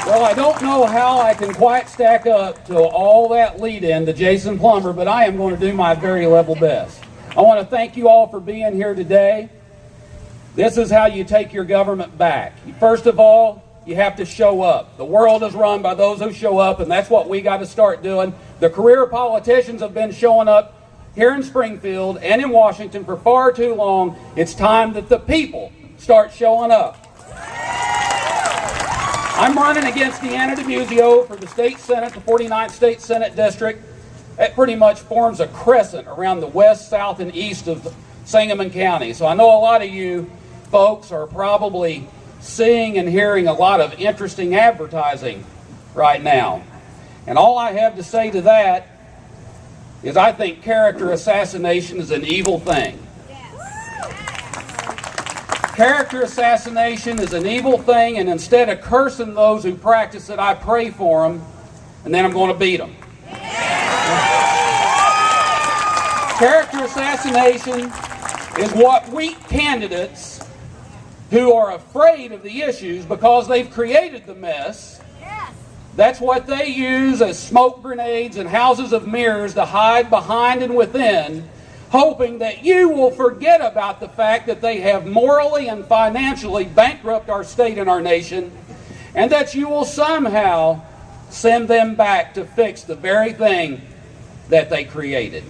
Well, I don't know how I can quite stack up to all that lead-in to Jason Plummer, but I am going to do my very level best. I want to thank you all for being here today. This is how you take your government back. First of all, you have to show up. The world is run by those who show up, and that's what we got to start doing. The career politicians have been showing up here in Springfield and in Washington for far too long. It's time that the people start showing up. I'm running against Deanna DeMuzio for the state senate, the 49th state senate district. That pretty much forms a crescent around the west, south, and east of Sangamon County. So I know a lot of you folks are probably seeing and hearing a lot of interesting advertising right now. And all I have to say to that is I think character assassination is an evil thing. Character assassination is an evil thing, and instead of cursing those who practice it, I pray for them, and then I'm going to beat them. Character assassination is what weak candidates who are afraid of the issues because they've created the mess, that's what they use as smoke grenades and houses of mirrors to hide behind and within, hoping that you will forget about the fact that they have morally and financially bankrupted our state and our nation, and that you will somehow send them back to fix the very thing that they created.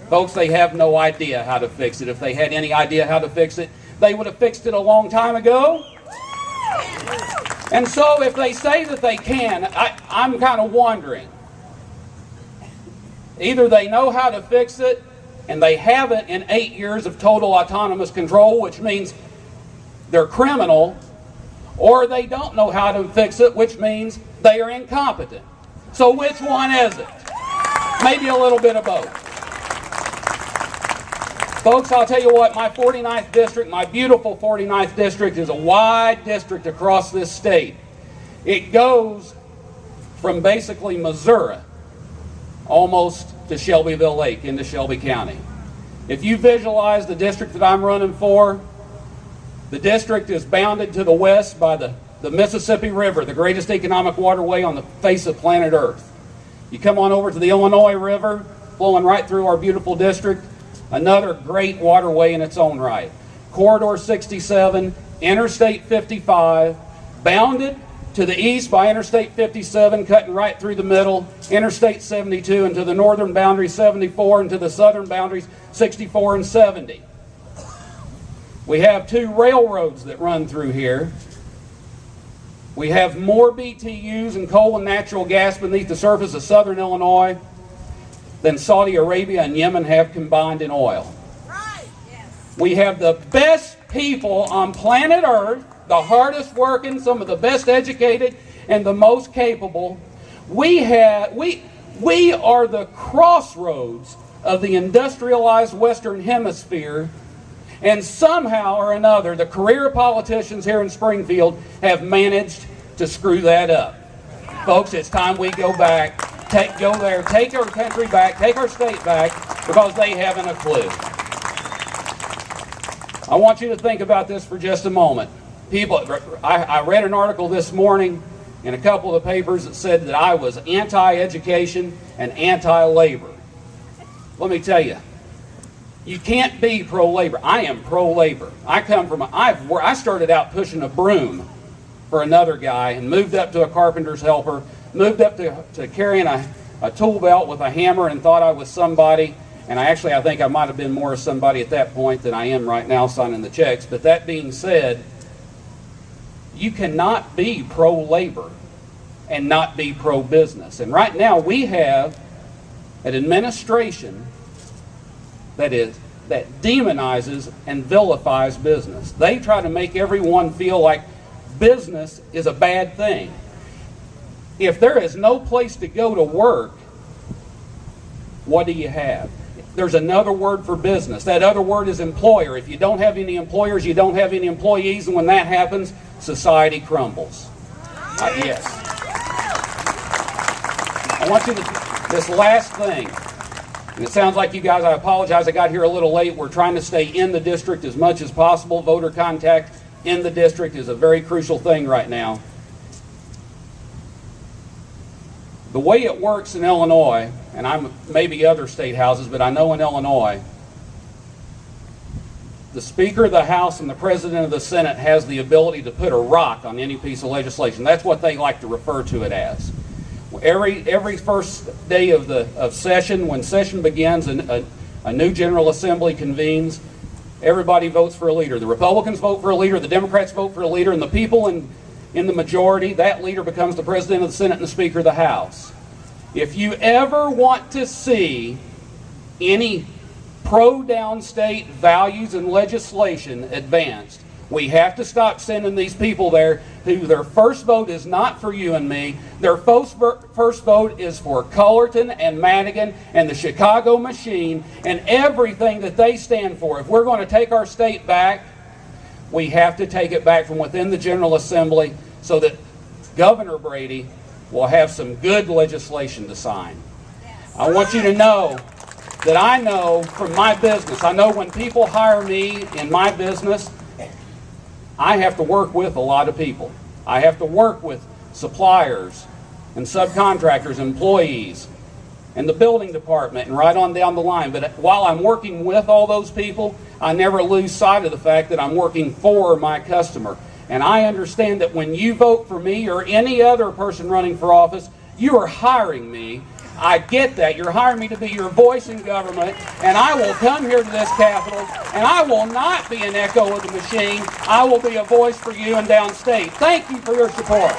Folks, they have no idea how to fix it. If they had any idea how to fix it, they would have fixed it a long time ago. And so if they say that they can, I'm kind of wondering. Either they know how to fix it, and they haven't in 8 years of total autonomous control, which means they're criminal, or they don't know how to fix it, which means they are incompetent. So which one is it? Maybe a little bit of both. Folks, I'll tell you what, my 49th district, my beautiful 49th district, is a wide district across this state. It goes from basically Missouri almost to Shelbyville Lake into Shelby County. If you visualize the district that I'm running for, the district is bounded to the west by the Mississippi River, the greatest economic waterway on the face of planet Earth. You come on over to the Illinois River, flowing right through our beautiful district, another great waterway in its own right. Corridor 67, Interstate 55, bounded to the east by Interstate 57, cutting right through the middle, Interstate 72, and to the northern boundary 74, and to the southern boundaries 64 and 70. We have 2 railroads that run through here. We have more BTUs and coal and natural gas beneath the surface of southern Illinois than Saudi Arabia and Yemen have combined in oil. Right. Yes. We have the best people on planet Earth, the hardest working, some of the best educated, and the most capable. We are the crossroads of the industrialized Western Hemisphere, and somehow or another, the career politicians here in Springfield have managed to screw that up. Folks, it's time we go back, go there, take our country back, take our state back, because they haven't a clue. I want you to think about this for just a moment. People, I read an article this morning in a couple of the papers that said that I was anti-education and anti-labor. Let me tell you, you can't be pro-labor. I am pro-labor. I started out pushing a broom for another guy and moved up to a carpenter's helper, moved up to carrying a tool belt with a hammer, and thought I was somebody. And I think I might have been more of somebody at that point than I am right now signing the checks. But that being said, you cannot be pro-labor and not be pro-business. And right now we have an administration that demonizes and vilifies business. They try to make everyone feel like business is a bad thing. If there is no place to go to work, what do you have? There's another word for business. That other word is employer. If you don't have any employers, you don't have any employees, and when that happens, society crumbles. Yes. I want you to, this last thing, and it sounds like you guys, I apologize, I got here a little late. We're trying to stay in the district as much as possible. Voter contact in the district is a very crucial thing right now. The way it works in Illinois, and I'm maybe other state houses, but I know in Illinois, the Speaker of the House and the President of the Senate has the ability to put a rock on any piece of legislation. That's what they like to refer to it as. Every first day of session, when session begins and a new General Assembly convenes, everybody votes for a leader. The Republicans vote for a leader, the Democrats vote for a leader, and the people in the majority, that leader becomes the President of the Senate and the Speaker of the House. If you ever want to see any pro-downstate values and legislation advanced, we have to stop sending these people there who their first vote is not for you and me. Their first vote is for Cullerton and Madigan and the Chicago machine and everything that they stand for. If we're going to take our state back, we have to take it back from within the General Assembly so that Governor Brady will have some good legislation to sign. I want you to know that I know from my business, I know when people hire me in my business, I have to work with a lot of people. I have to work with suppliers and subcontractors, employees, and the building department, and right on down the line. But while I'm working with all those people, I never lose sight of the fact that I'm working for my customer. And I understand that when you vote for me or any other person running for office, you are hiring me. I get that. You're hiring me to be your voice in government, and I will come here to this Capitol, and I will not be an echo of the machine. I will be a voice for you and downstate. Thank you for your support.